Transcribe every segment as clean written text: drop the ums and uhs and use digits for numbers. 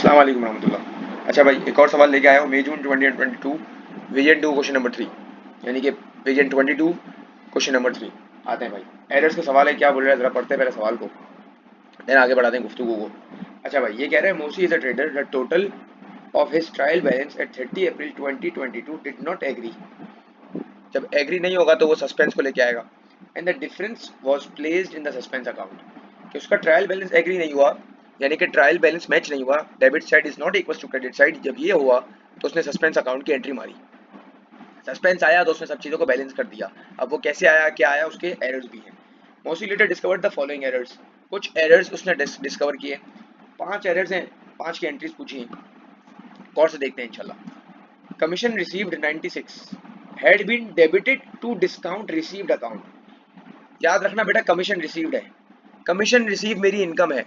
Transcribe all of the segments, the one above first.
अस्सलाम वालेकुम रहमतुल्लाह। अच्छा भाई, एक और सवाल लेके आया हूँ। मई जून 2022 विजन 2 क्वेश्चन नंबर 3, यानी कि विजन 22 क्वेश्चन नंबर 3। आते हैं भाई, एरर्स का सवाल है, क्या बोल रहा है जरा पढ़ते हैं पहले सवाल को, फिर आगे बढ़ाते हैं गुफ्तगू को। अच्छा भाई, ये कह रहे हैं Mosi is a trader, the total of his trial balance at 30 April 2022 did not agree. जब एग्री नहीं होगा तो वो सस्पेंस को लेके आएगा। And the difference was placed in the suspense account, कि उसका ट्रायल बैलेंस एग्री नहीं हुआ, यानी कि ट्रायल बैलेंस मैच नहीं हुआ, debit side is not equal to credit side. जब ये हुआ तो उसने सस्पेंस अकाउंट की एंट्री मारी। सस्पेंस आया तो उसने सब चीज़ों को बैलेंस कर दिया। अब वो कैसे आया, क्या आया, उसके एरर्स भी हैं। Mostly later discovered the following errors, कुछ एरर्स उसने डिस्कवर किए। 5 एरर्स हैं, 5 की एंट्रीज पूछी हैं, गौर से देखते हैं इंशाल्लाह। Commission received 96 had been debited to discount received account. याद रखना बेटा, कमीशन रिसीव्ड है, कमीशन रिसीव मेरी इनकम है,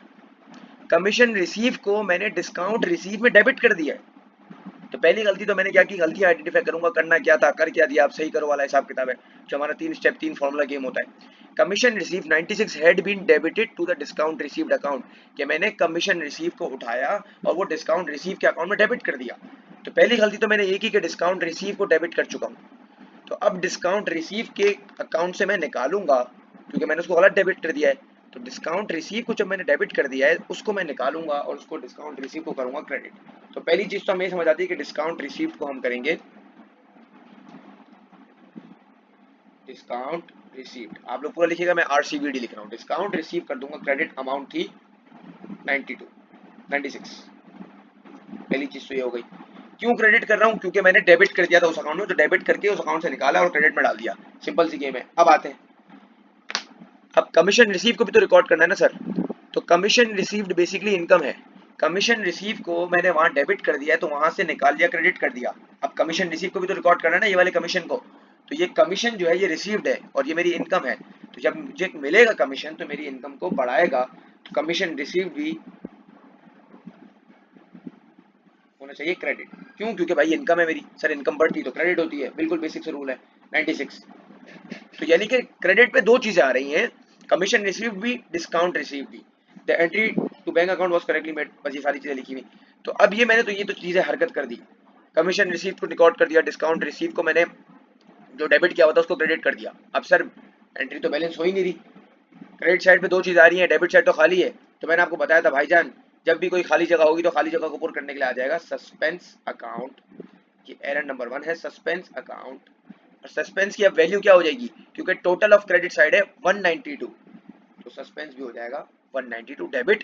कमीशन रिसीव को मैंने डिस्काउंट रिसीव में डेबिट कर दिया है। तो पहली गलती तो मैंने क्या की, गलती आइडेंटिफाई करूंगा, करना क्या था, कर क्या दिया, आप सही करो वाला हिसाब किताब है, जो हमारा 3 स्टेप 3 फॉर्मूला गेम होता है। Commission receive 96 had been debited to the discount received account, कि मैंने कमीशन रिसीव को उठाया और वो डिस्काउंट रिसीव के अकाउंट में डेबिट कर दिया। तो पहली गलती तो मैंने ये की कि डिस्काउंट रिसीव को डेबिट कर चुका हूँ। तो अब डिस्काउंट रिसीव के अकाउंट से मैं निकालूंगा, क्योंकि मैंने उसको गलत डेबिट कर दिया है। तो डिस्काउंट रिसीव को जब मैंने डेबिट कर दिया है, उसको मैं निकालूंगा और उसको डिस्काउंट रिसीव को करूंगा क्रेडिट। तो पहली चीज तो हमें समझ आती है कि डिस्काउंट रिसीव को हम करेंगे डिस्काउंट रिसीव्ड। आप लोग पूरा लिखिएगा, मैं आरसीवीडी लिख रहा हूँ। डिस्काउंट रिसीव कर दूंगा, क्रेडिट अमाउंट थी 92 96। पहली चीज तो ये हो गई। क्यों क्रेडिट कर रहा हूँ, क्योंकि मैंने डेबिट कर दिया था उस अकाउंट में, तो डेबिट करके उस अकाउंट से निकाला और क्रेडिट में डाल दिया। सिंपल सी गेम है। अब आते हैं, अब कमीशन रिसीव को भी तो रिकॉर्ड करना है ना सर। तो कमीशन रिसीव्ड बेसिकली इनकम है, कमीशन रिसीव को मैंने वहां डेबिट कर दिया है, तो वहां से निकाल दिया, क्रेडिट कर दिया। अब कमीशन रिसीव को भी तो रिकॉर्ड करना है ना, ये वाले कमीशन को। तो ये कमीशन जो है ये रिसीव्ड है और ये मेरी इनकम है। तो जब मुझे मिलेगा कमीशन तो मेरी इनकम को बढ़ाएगा। तो कमीशन रिसीव्ड भी होना चाहिए क्रेडिट। क्यों, क्योंकि भाई इनकम है मेरी। सर इनकम बढ़ती तो क्रेडिट होती है, बिल्कुल बेसिक से रूल है। 96। तो यानी कि क्रेडिट पे दो चीजें आ रही हैं, कमीशन रिसीव भी, डिस्काउंट रिसीव भी। The entry to bank account was correctly made, बस ये सारी चीजें लिखी हुई। तो अब ये मैंने तो ये तो चीजें हरकत कर दी, कमीशन रिसीव को रिकॉर्ड कर दिया, डिस्काउंट रिसीव को मैंने जो डेबिट किया हुआ था उसको क्रेडिट कर दिया। अब सर एंट्री तो बैलेंस हो ही नहीं रही, क्रेडिट साइड पे दो चीज आ रही है, डेबिट साइड तो खाली है। तो मैंने आपको बताया था भाईजान, जब भी कोई खाली जगह होगी तो खाली जगह को पूरा करने के लिए आ जाएगा सस्पेंस अकाउंट। ये एरर नंबर 1 है, सस्पेंस अकाउंट। और सस्पेंस की अब वैल्यू क्या हो जाएगी, क्योंकि टोटल ऑफ क्रेडिट साइड है 192, तो सस्पेंस भी हो जाएगा 192 debit.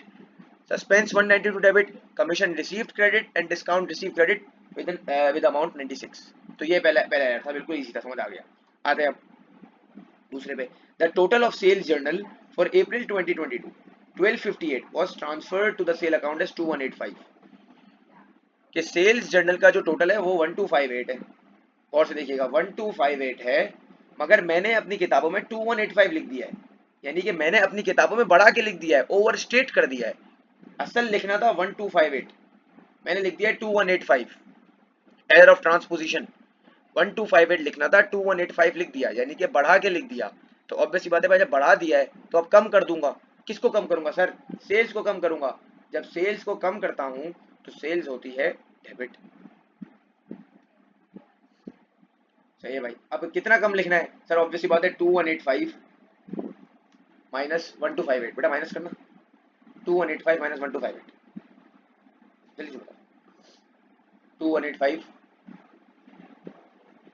Suspense 192 debit, commission received credit and discount receive credit with amount 96। तो ये पहला पहला एरर था, बिल्कुल इजी था, समझ आ गया। आते हैं अब दूसरे पे। The total of sales journal for April 2022 1258 was transferred to the sale account as 2185, कि सेल्स जर्नल का जो टोटल है वो 1258 है। और से देखिएगा 1258 है, मगर मैंने अपनी किताबों में 2185 लिख दिया है, यानी कि मैंने अपनी किताबों में बढ़ा के लिख दिया है, ओवर स्टेट कर दिया है। असल लिखना था 1258, मैंने लिख दिया है 2185। एरर ऑफ ट्रांसपोजिशन, 1258 लिखना था, 2185 लिख दिया, यानी कि बढ़ा के लिख दिया। तो ऑब्वियस सी बात है भाई, जब बढ़ा दिया है तो अब कम कर दूंगा। किसको कम करूंगा सर, सेल्स को कम करूंगा। जब सेल्स को कम करता हूं तो सेल्स होती है डेबिट। सही है भाई। अब कितना कम लिखना है सर, ऑब्वियस सी बात है 2185 माइनस 1258, बेटा माइनस करना, 2185 माइनस 1258, जल्दी से बता। 2185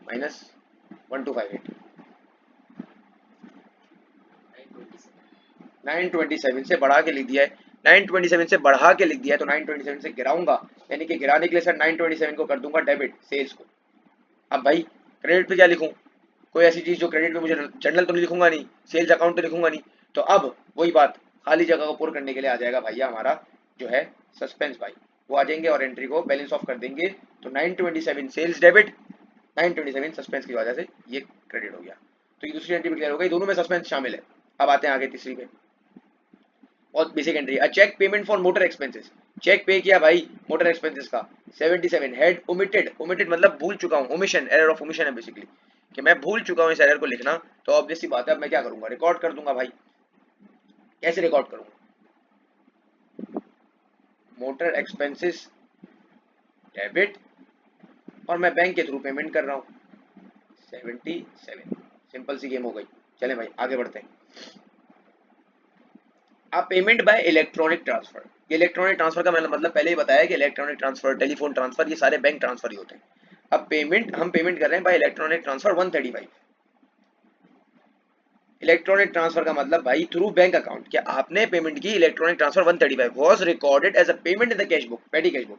माइनस 1258, 927 से बढ़ा के लिख दिया है, 927 से बढ़ा के लिख दिया है, तो 927 से गिराऊंगा, यानी कि गिराने के लिए सर 927 को कर दूंगा डेबिट सेल्स को। अब भाई क्रेडिट पे क्या लिखूं, कोई ऐसी चीज जो क्रेडिट पे, मुझे जर्नल तो नहीं लिखूंगा, नहीं सेल्स अकाउंट तो लिखूंगा नहीं। तो अब वही बात, खाली जगह को पूरा करने के लिए आ जाएगा भैया हमारा जो है सस्पेंस भाई, वो आ जाएंगे और एंट्री को बैलेंस ऑफ कर देंगे। तो 927 सेल्स डेबिट, 927 सस्पेंस की वजह से ये क्रेडिट हो गया। तो ये दूसरी एंट्री भी क्लियर हो गई, दोनों में सस्पेंस शामिल है। अब आते हैं आगे तीसरी पे, और basic entry, a cheque payment for motor expenses. Cheque पे किया भाई मोटर एक्सपेंसेस का 77 हेड ओमिटेड, ओमिटेड मतलब भूल चुका हूँ, ओमिशन, एरर ऑफ ओमिशन है बेसिकली, कि मैं भूल चुका हूँ इस एरर को लिखना। तो ऑब्वियस सी बात है, अब मैं क्या करूंगा, रिकॉर्ड कर दूंगा भाई। कैसे रिकॉर्ड करूंगा, मोटर एक्सपेंसेस डेबिट, और मैं बैंक के थ्रू पेमेंट कर रहा हूँ 77। सिंपल सी गेम हो गई। चले भाई आगे बढ़ते हैं। अब payment by electronic transfer. Electronic transfer का मतलब पहले ही बताया कि इलेक्ट्रॉनिक ट्रांसफर, टेलीफोन ट्रांसफर, ये सारे बैंक ट्रांसफर ही होते हैं। अब हम पेमेंट कर रहे हैं bye electronic transfer 135। Electronic transfer का मतलब भाई थ्रू बैंक अकाउंट। क्या आपने पेमेंट की electronic transfer 135 was recorded as a payment in the cash book, petty cash book.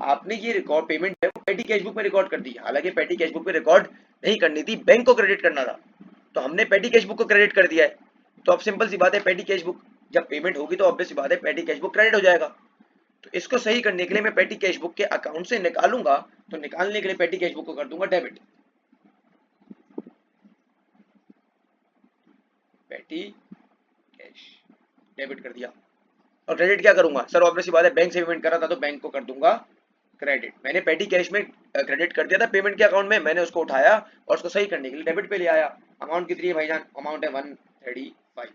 आपने ये रिकॉर्ड पेमेंट है वो पेटी कैश बुक में रिकॉर्ड कर दी। हालांकि पेटी कैश बुक में रिकॉर्ड नहीं करनी थी, बैंक को क्रेडिट करना था, तो हमने पेटी कैश बुक को क्रेडिट कर दिया है। तो अब सिंपल सी बात है, पेटी कैश बुक जब पेमेंट होगी तो ऑब्वियस सी बात है पेटी कैश बुक क्रेडिट हो जाएगा। तो इसको सही करने के लिए मैं पेटी कैश बुक के अकाउंट से निकालूंगा, तो निकालने के लिए पेटी कैश बुक को कर दूंगा डेबिट। पेटी कैश डेबिट कर दिया। और क्रेडिट क्या करूंगा सर, ऑब्वियस सी बात है बैंक से पेमेंट कर रहा था तो बैंक को कर दूंगा क्रेडिट। मैंने पेटी कैश में क्रेडिट कर दिया था पेमेंट के अकाउंट में, मैंने उसको उठाया और उसको सही करने के लिए डेबिट पे ले आया। अमाउंट कितनी है भाईजान, अमाउंट है 135।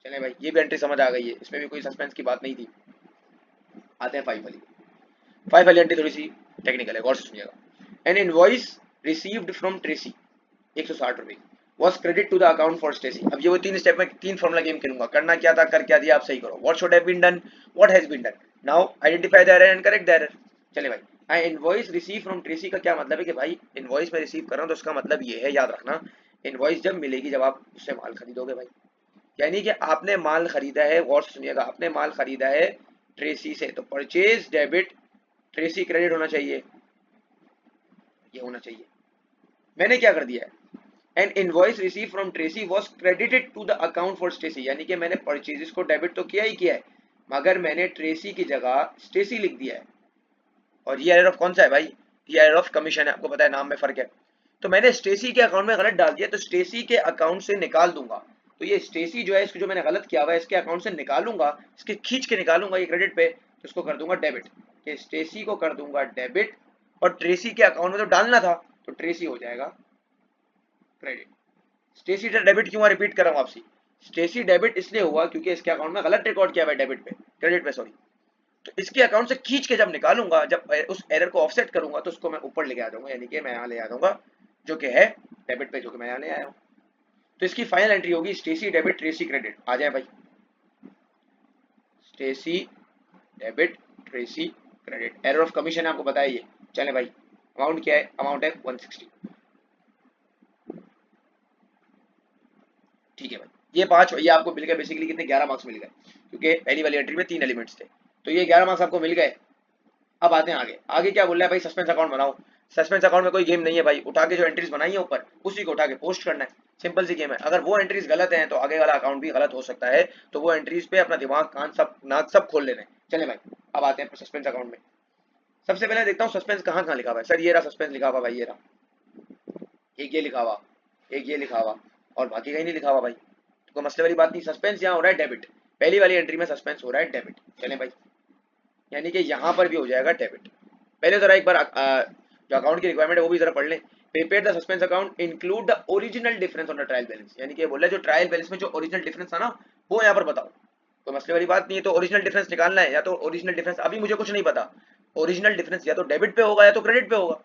चले भाई ये भी एंट्री समझ आ गई है, इसमें भी कोई सस्पेंस की बात नहीं थी। आते हैं 5 वाली एंट्री थोड़ी सी टेक्निकल है, गौर से सुनिएगा। An invoice received from Tracy 160 रुपए was credit to the account for Stacey. अब ये वो तीन स्टेप में तीन फॉर्मूला गेम खेलूंगा। करना क्या था, कर क्या दिया, आप सही करो। What should have been done, what has been done, now identify the error and correct the error. चले भाई, I invoice receive from Tracy का क्या मतलब है कि भाई इनवॉइस में रिसीव कर रहा हूं तो उसका मतलब ये है, याद रखना, इनवॉइस जब मिलेगी जब आप उससे माल खरीदोगे भाई, यानी कि आपने माल खरीदा है, गौर से सुनिएगा, आपने माल खरीदा है ट्रेसी से, तो परचेज डेबिट ट्रेसी क्रेडिट होना चाहिए, ये होना चाहिए। मैंने क्या कर दिया है, an invoice receive from Tracy was credited to the account for Stacey, यानी कि मैंने परचेजेस को डेबिट तो किया ही किया है, मगर मैंने ट्रेसी की जगह स्टेसी लिख दिया है। और ये एरर ऑफ कौन सा है भाई, ये एरर ऑफ कमीशन है, आपको पता है नाम में फर्क है। तो मैंने स्टेसी के अकाउंट में गलत डाल दिया, तो स्टेसी के अकाउंट से निकाल दूंगा। तो ये स्टेसी जो है, इसको जो मैंने गलत किया हुआ है इसके अकाउंट से निकालूंगा, इसके खींच के निकालूंगा ये क्रेडिट पे, तो इसको कर दूंगा डेबिट, कि स्टेसी को कर दूंगा डेबिट, और ट्रेसी के अकाउंट में तो डालना था तो ट्रेसी हो जाएगा क्रेडिट। स्टेसी डेबिट क्यों रिपीट कर रहा हूं आपसे, स्टेसी डेबिट इसलिए हुआ क्योंकि इसके अकाउंट में गलत रिकॉर्ड किया हुआ है डेबिट पे, क्रेडिट पे सॉरी। तो इसके अकाउंट से खींच के जब निकालूंगा, जब उस एरर को ऑफसेट करूंगा तो उसको मैं ऊपर लेके आ जाऊंगा, यानी कि मैं यहाँ ले आ जाऊंगा जो कि है डेबिट पे, जो कि मैं यहाँ ले आया हूँ। तो इसकी फाइनल एंट्री होगी स्टेसी डेबिट ट्रेसी क्रेडिट। आ जाए भाई, Stacey debit Tracy credit, error of commission है आपको बताया ये। चले भाई, अमाउंट क्या है, अमाउंट है 160। ठीक है भाई, ये पांच, ये आपको मिल गए बेसिकली कितने, 11 मार्क्स मिल गए, क्योंकि पहली वाली एंट्री में 3 एलिमेंट्स थे, तो ये 11 मार्क्स आपको मिल गए। अब आते हैं आगे। आगे क्या बोल रहा है भाई, सस्पेंस अकाउंट बनाओ। सस्पेंस अकाउंट में कोई गेम नहीं है भाई, उठा के जो एंट्रीज बनाई है ऊपर उसी को उठा के पोस्ट करना है, सिंपल सी गेम है। अगर वो एंट्रीज गलत हैं तो आगे वाला अकाउंट भी गलत हो सकता है, तो वो एंट्रीज पे अपना दिमाग कान सब नाक सब खोल लेना है। चले भाई, अब आते हैं सस्पेंस अकाउंट में। सबसे पहले देखता हूँ सस्पेंस कहाँ कहाँ लिखा हुआ है। सर ये रहा सस्पेंस लिखा हुआ भाई, ये रहा, एक ये लिखा हुआ, एक ये लिखा हुआ, और बाकी कहीं नहीं लिखा हुआ भाई, तो कोई मसले वाली बात नहीं। सस्पेंस यहाँ हो रहा है डेबिट, पहली वाली एंट्री में सस्पेंस हो रहा है डेबिट। चले भाई, यानी कि यहाँ पर भी हो जाएगा डेबिट। पहले जरा एक बार जो अकाउंट की रिक्वायरमेंट है वो भी जरा पढ़ लें। Prepare the suspense account include the original difference on the trial balance, यानी कि बोल रहा है जो ट्रायल बैलेंस में जो ओरिजिनल डिफरेंस था ना वो यहाँ पर बताओ। तो मसले वाली बात नहीं है, तो ओरिजिनल डिफरेंस निकालना है, या तो ओरिजिनल डिफरेंस अभी मुझे कुछ नहीं पता, ओरिजिनल डिफरेंस या तो डेबिट पे होगा या तो क्रेडिट पे होगा।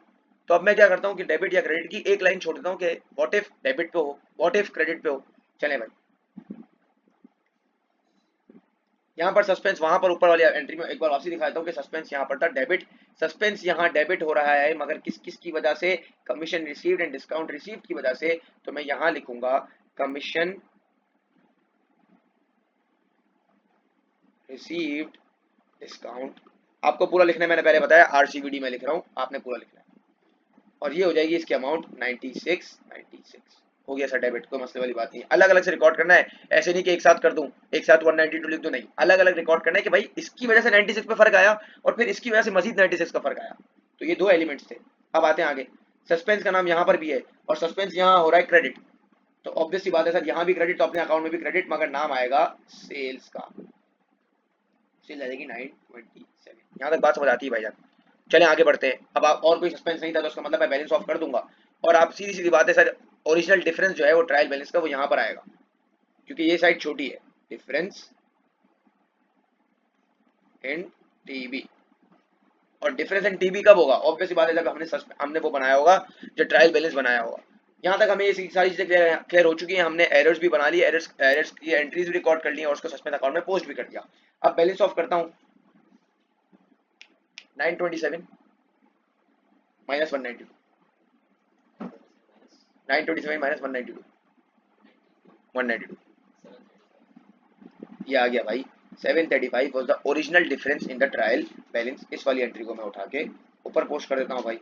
तो अब मैं क्या करता हूँ कि डेबिट या क्रेडिट की एक लाइन छोड़ देता हूँ कि व्हाट इफ डेबिट पे हो, व्हाट इफ क्रेडिट पे हो। चले भाई, यहाँ पर सस्पेंस वहां पर ऊपर वाली एंट्री में एक बार वापसी दिखा देता हूँ कि सस्पेंस यहाँ पर था डेबिट, सस्पेंस यहाँ डेबिट हो रहा है, मगर किस किस की वजह से, commission received and discount received की वजह से। तो मैं यहाँ लिखूंगा कमीशन रिसीव्ड डिस्काउंट, आपको पूरा लिखना है, मैंने पहले बताया आरसीवीडी में लिख रहा हूँ, आपने पूरा लिखना है। और ये हो जाएगी इसकी अमाउंट 96 हो गया सर डेबिट, कोई मसले वाली बात नहीं। अलग अलग से रिकॉर्ड करना है, ऐसे नहीं कि एक साथ कर दूं, एक साथ 192 लिख दूं, नहीं, अलग अलग रिकॉर्ड करना है कि भाई इसकी वजह से 96 पे फर्क आया और फिर इसकी वजह से मजीद 96 का फर्क आया। तो ये दो एलिमेंट्स थे। अब आते हैं आगे, सस्पेंस का नाम यहाँ पर भी है और सस्पेंस यहाँ हो रहा है क्रेडिट, तो ऑब्वियस सी बात है सर यहाँ भी क्रेडिट, तो अपने अकाउंट में भी क्रेडिट, मगर नाम आएगा सेल्स का, सेल आ जाएगी 927। यहाँ तक बात समझ आती है भाईजान। चलें आगे बढ़ते हैं। अब आप और कोई सस्पेंस नहीं था तो उसका मतलब मैं बैलेंस ऑफ कर दूंगा, और आप सीधी सीधी बात है सर, ओरिजिनल डिफरेंस जो है वो ट्रायल बैलेंस का वो यहाँ पर आएगा, क्योंकि ये साइड छोटी है, डिफरेंस इन टीबी। और डिफरेंस इन टीबी कब होगा? ऑब्वियसली बात है जब हमने वो बनाया होगा, जो ट्रायल बैलेंस बनाया होगा। यहाँ तक हमें ये सारी चीजें क्लियर हो चुकी हैं। हमने एरर्स भी बना ली, एरर्स की एंट्रीज भी रिकॉर्ड कर ली और उसको सस्पेंस अकाउंट में पोस्ट भी कर दिया। अब बैलेंस ऑफ करता हूँ। 927 माइनस 192, 927 माइनस 192, 192, ये आ गया भाई। 735 was the original difference in the trial balance. इस वाली एंट्री को मैं उठा के ऊपर पोस्ट कर देता हूँ भाई।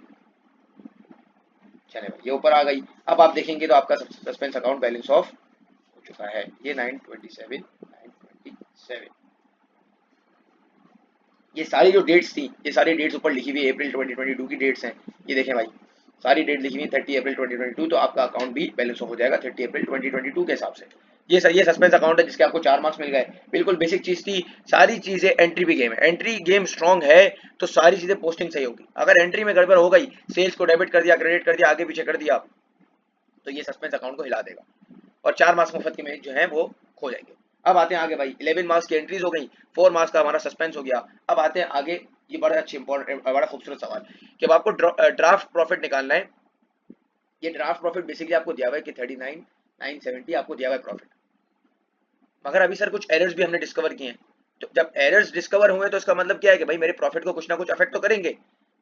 चले भाई, ये ऊपर आ गई। अब आप देखेंगे तो आपका सस्पेंस अकाउंट बैलेंस ऑफ हो चुका है। ये 927 ये सारी जो डेट्स थी, ये सारी डेट्स ऊपर लिखी हुई अप्रैल 2022 की डेट्स हैं। ये देखें भाई, सारी डेट लिखी हुई 30 अप्रैल 2022, तो आपका अकाउंट भी बैलेंस ऑफ हो जाएगा 30 अप्रैल 2022 के हिसाब से। ये सस्पेंस अकाउंट है जिसके आपको 4 मार्क्स मिल गए। बिल्कुल बेसिक चीज थी। सारी चीजें एंट्री भी गेम है, एंट्री गेम स्ट्रांग है तो सारी चीजें पोस्टिंग सही होगी। अगर एंट्री में गड़बड़ हो गई, सेल्स को डेबिट कर दिया, क्रेडिट कर दिया, आगे पीछे कर दिया, तो ये सस्पेंस अकाउंट को हिला देगा और 4 मार्क्स मुफ्त के में जो है वो खो जाएंगे। अब आते हैं आगे भाई, 11 मार्क्स की एंट्रीज हो गई, 4 मार्क्स का हमारा सस्पेंस हो गया। अब आते हैं आगे, ये बड़ा अच्छी इंपॉर्टेंट, बड़ा खूबसूरत सवाल कि अब आपको ड्राफ्ट प्रॉफिट निकालना है। ये ड्राफ्ट प्रॉफिट बेसिकली आपको दिया हुआ है कि 39,970 आपको दिया हुआ है प्रॉफिट। मगर अभी सर कुछ एरर्स भी हमने डिस्कवर किए हैं। तो जब एरर्स डिस्कवर हुए तो इसका मतलब क्या है कि भाई मेरे प्रॉफिट को कुछ ना कुछ अफेक्ट तो करेंगे।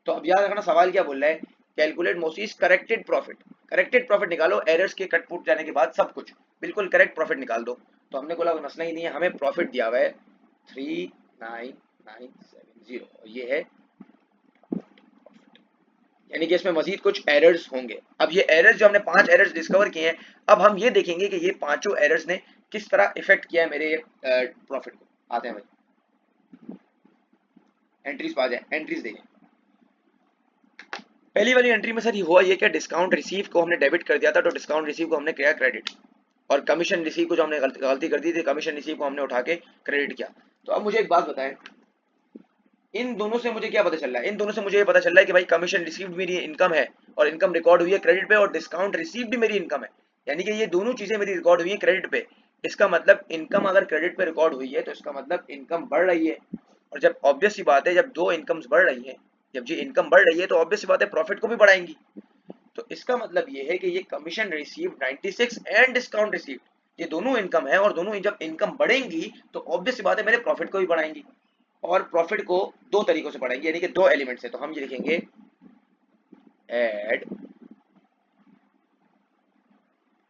तो अब याद रखना सवाल क्या बोल रहा है, कैलकुलेट मोसीज करेक्टेड प्रॉफिट। करेक्टेड प्रॉफिट निकालो, एरर्स के कट फूट जाने के बाद सब कुछ बिल्कुल करेक्ट प्रॉफिट निकाल दो। तो हमने बोला मसला ही नहीं है, हमें प्रॉफिट दिया हुआ है 39,970 और ये है, यानी कि इसमें मजीद कुछ एरर्स होंगे। अब ये एरर्स जो हमने 5 एरर्स डिस्कवर किए हैं, अब हम ये देखेंगे कि ये पांचों एरर्स ने किस तरह इफेक्ट किया है मेरे प्रॉफिट को। आते हैं भाई, एंट्रीज पा जाए, एंट्रीज देखें। पहली वाली एंट्री में सर ये हुआ ये क्या, डिस्काउंट रिसीव को हमने डेबिट कर दिया था, तो डिस्काउंट रिसीव को हमने किया क्रेडिट, और कमीशन रिसीव को जो हमने गलती कर दी थी, कमीशन रिसीव को हमने उठा के क्रेडिट किया। तो अब मुझे एक बात बताएं, इन दोनों से मुझे क्या पता चल रहा है? इन दोनों से मुझे ये पता चल रहा है कि भाई कमीशन रिसीव्ड मेरी इनकम है और इनकम रिकॉर्ड हुई है क्रेडिट पे, और डिस्काउंट रिसीव्ड भी मेरी इनकम है, यानी कि ये दोनों चीजें मेरी रिकॉर्ड हुई है क्रेडिट पे। इसका मतलब इनकम अगर क्रेडिट पे रिकॉर्ड हुई है तो इसका मतलब इनकम बढ़ रही है। और जब ऑब्वियस सी बात है, जब दो इनकम्स बढ़ रही है, जब ये इनकम बढ़ रही है तो ऑब्वियस सी बात है प्रॉफिट को भी बढ़ाएंगी। तो इसका मतलब ये है कि ये commission receive 96 and discount receive, ये दोनों इनकम है, और दोनों जब इनकम बढ़ेंगी तो ऑब्वियस सी बात है मेरे प्रॉफिट को भी बढ़ाएंगी। और प्रॉफिट को दो तरीकों से बढ़ाएंगे, यानी कि दो एलिमेंट्स है। तो हम ये लिखेंगे add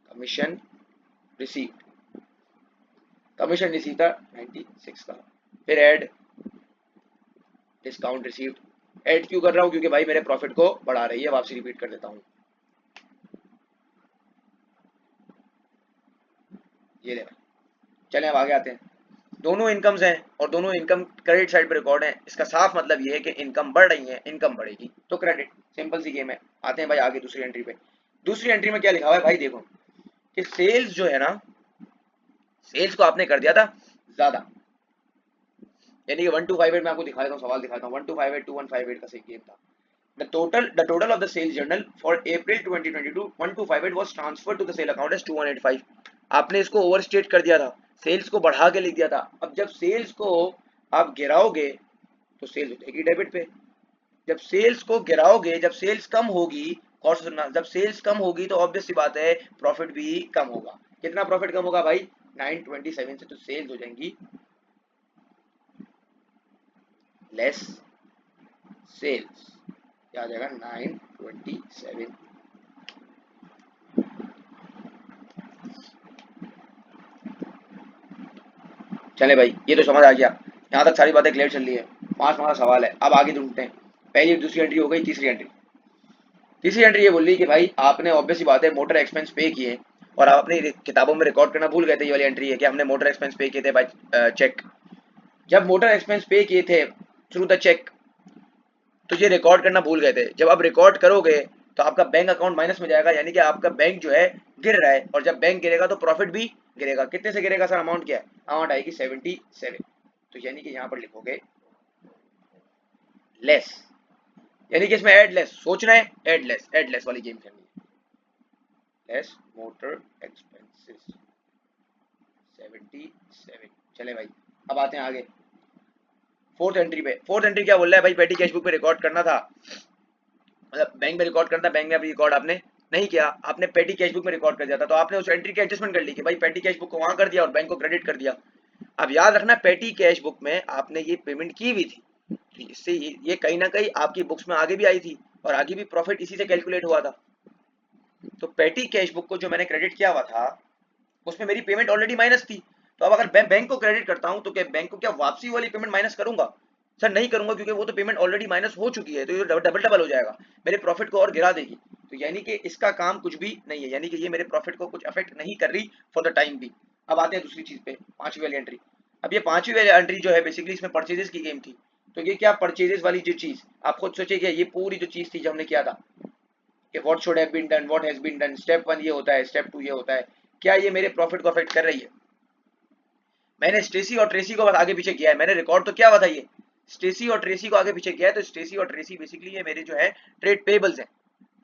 commission received, commission receive था 96 का, फिर ऐड डिस्काउंट रिसीव्ड। ऐड क्यों कर रहा हूं? क्योंकि भाई मेरे प्रॉफिट को बढ़ा रही है। वापसी रिपीट कर देता हूं, ये ले भाई। चलें अब आगे आते हैं। दोनों इनकम्स हैं और दोनों इनकम क्रेडिट साइड पे रिकॉर्ड है, इसका साफ मतलब ये है कि इनकम बढ़ रही है, इनकम बढ़ेगी तो क्रेडिट। सिंपल सी गेम है। आते हैं भाई आगे दूसरी एंट्री पे। दूसरी एंट्री में क्या लिखा हुआ है भाई, देखो कि सेल्स जो है ना, सेल्स को आपने कर दिया था ज्यादा, यानी कि 1258 में आपको दिखा देता हूँ, सवाल दिखाता हूँ। 1258 2158 का सही गेम था। The total of the sales journal for April 2022 1258 was transferred to the sale account as 2185। आपने इसको ओवरस्टेट कर दिया था, सेल्स को बढ़ा के लिख दिया था। अब जब सेल्स को आप गिराओगे तो सेल्स उठेगी डेबिट पे। जब सेल्स को गिराओगे, जब सेल्स कम होगी, और सुनना, जब सेल्स कम होगी तो ऑब्वियस सी बात है प्रॉफिट भी कम होगा। कितना प्रॉफिट कम होगा भाई? 927 से। तो सेल्स हो जाएंगी लेस सेल्स, क्या आ जाएगा 927। चले भाई, ये तो समझ आ गया, यहाँ तक सारी बातें क्लियर चल रही है। 5 नंबर सवाल है, अब आगे ढूंढते हैं। पहली दूसरी एंट्री हो गई, तीसरी एंट्री। तीसरी एंट्री ये बोल रही है कि भाई आपने ऑब्वियस सी बात है मोटर एक्सपेंस पे किए, और आप अपनी किताबों में रिकॉर्ड करना भूल गए थे। ये वाली एंट्री है कि हमने मोटर एक्सपेंस पे किए थे बाय चेक। जब मोटर एक्सपेंस पे किए थे थ्रू द चेक, तो ये रिकॉर्ड करना भूल गए थे। जब आप रिकॉर्ड करोगे तो आपका बैंक अकाउंट माइनस में जाएगा, यानी कि आपका बैंक जो है गिर रहा है, और जब बैंक गिरेगा तो प्रॉफिट भी गिरेगा। कितने से गिरेगा सर? अमाउंट क्या है? अमाउंट आएगी 77। तो यानी कि यहाँ पर लिखोगे लेस, यानी कि इसमें एड लेस सोचना है, एड लेस वाली गेम खेलनी है। Less motor expenses 77। चले भाई, अब आते हैं आगे। फोर्थ एंट्री पे, फोर्थ एंट्री क्या बोल रहा है भाई, पेटी कैश बुक पे रिकॉर्ड करना था, मतलब बैंक में रिकॉर्ड करना, बैंक में अभी रिकॉर्ड आपने नहीं किया, आपने पेटी कैश बुक में रिकॉर्ड कर दिया था, तो आपने उस एंट्री की एडजस्टमेंट कर ली कि भाई पेटी कैश बुक को वहां कर दिया और बैंक को क्रेडिट कर दिया। अब याद रखना पेटी कैश बुक में आपने ये पेमेंट की हुई थी, तो इससे ये कहीं ना कहीं आपकी बुक्स में आगे भी आई थी और आगे भी प्रॉफिट इसी से कैलकुलेट हुआ था। तो पेटी कैश बुक को जो मैंने क्रेडिट किया हुआ था उसमें मेरी पेमेंट ऑलरेडी माइनस थी, तो अब अगर बैंक को क्रेडिट करता हूं तो क्या बैंक को क्या वापसी वाली पेमेंट माइनस करूंगा? सर नहीं करूंगा, क्योंकि वो तो पेमेंट ऑलरेडी माइनस हो चुकी है, तो ये डबल डबल हो जाएगा, मेरे प्रॉफिट को और गिरा देगी। तो यानी कि इसका काम कुछ भी नहीं है, यानी कि ये मेरे प्रॉफिट को कुछ अफेक्ट नहीं कर रही फॉर द टाइम भी। अब आते हैं दूसरी चीज पे, पांचवी वाली एंट्री। अब ये पांचवी वाली एंट्री जो है बेसिकली इसमें परचेजेस की गेम थी, तो ये क्या परचेजेस वाली जो चीज आप खुद सोचिए, ये पूरी जो चीज थी जो हमने किया था कि what should have been done, what has been done, step 1 ये होता है, स्टेप 2 ये होता है, क्या ये मेरे प्रॉफिट को अफेक्ट कर रही है? मैंने स्टेसी और ट्रेसी को बस आगे पीछे किया है, मैंने रिकॉर्ड तो क्या हुआ था, ये स्टेसी और ट्रेसी को आगे पीछे किया है, तो स्टेसी और ट्रेसी बेसिकली ये मेरे जो है ट्रेड पेबल्स हैं,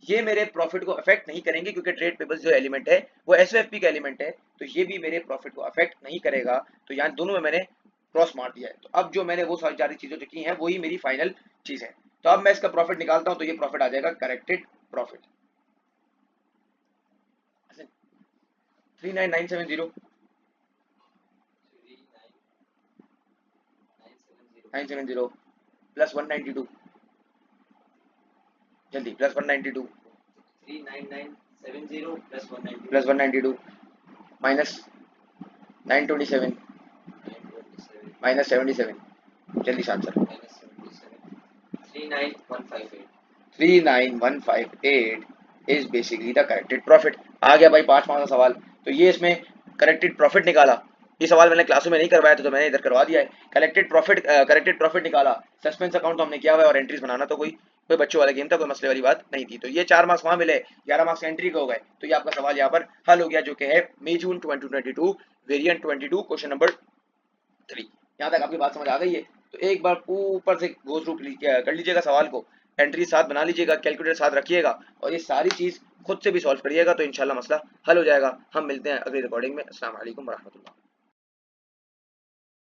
ये मेरे प्रॉफिट को अफेक्ट नहीं करेंगे, क्योंकि ट्रेड पेबल्स जो एलिमेंट है वो एसओएफपी का एलिमेंट है, तो ये भी मेरे प्रॉफिट को अफेक्ट नहीं करेगा। तो यहाँ दोनों में मैंने क्रॉस मार दिया है। तो अब जो मैंने वो सारी चीजें जो की हैं वही मेरी फाइनल चीज है। तो अब मैं इसका प्रॉफिट निकालता हूँ, तो ये प्रॉफिट आ जाएगा करेक्टेड प्रॉफिट 39970 970 प्लस 192, जल्दी प्लस 192 39,970 प्लस 192 माइनस 927 माइनस 77, जल्दी से answer. 39,158 39158 is basically the corrected profit. आ गया भाई पांचवा का सवाल, तो ये इसमें करेक्टेड प्रॉफिट निकाला, ये सवाल मैंने क्लासों में नहीं करवाया था तो मैंने इधर करवा दिया है। करेक्टेड प्रॉफिट निकाला, सस्पेंस अकाउंट तो हमने किया हुआ है और एंट्रीज बनाना तो कोई बच्चों वाला गेम था, कोई मसले वाली बात नहीं थी। तो ये 4 मार्क्स वहां मिले, 11 मार्क्स एंट्री के हो गए, तो ये आपका सवाल यहाँ पर हल हो गया, जो कि है मई जून 2022 वेरिएंट 22 क्वेश्चन नंबर 3। यहाँ तक आपकी बात समझ आ गई है? तो एक बार ऊपर से गो थ्रू कर लीजिएगा सवाल को, एंट्री साथ बना लीजिएगा, कैलकुलेटर साथ रखिएगा और ये सारी चीज खुद से भी सॉल्व करिएगा, तो इंशाल्लाह मसला हल हो जाएगा। हम मिलते हैं अगली रिकॉर्डिंग में। अस्सलाम वालेकुम रहमतुल्लाह।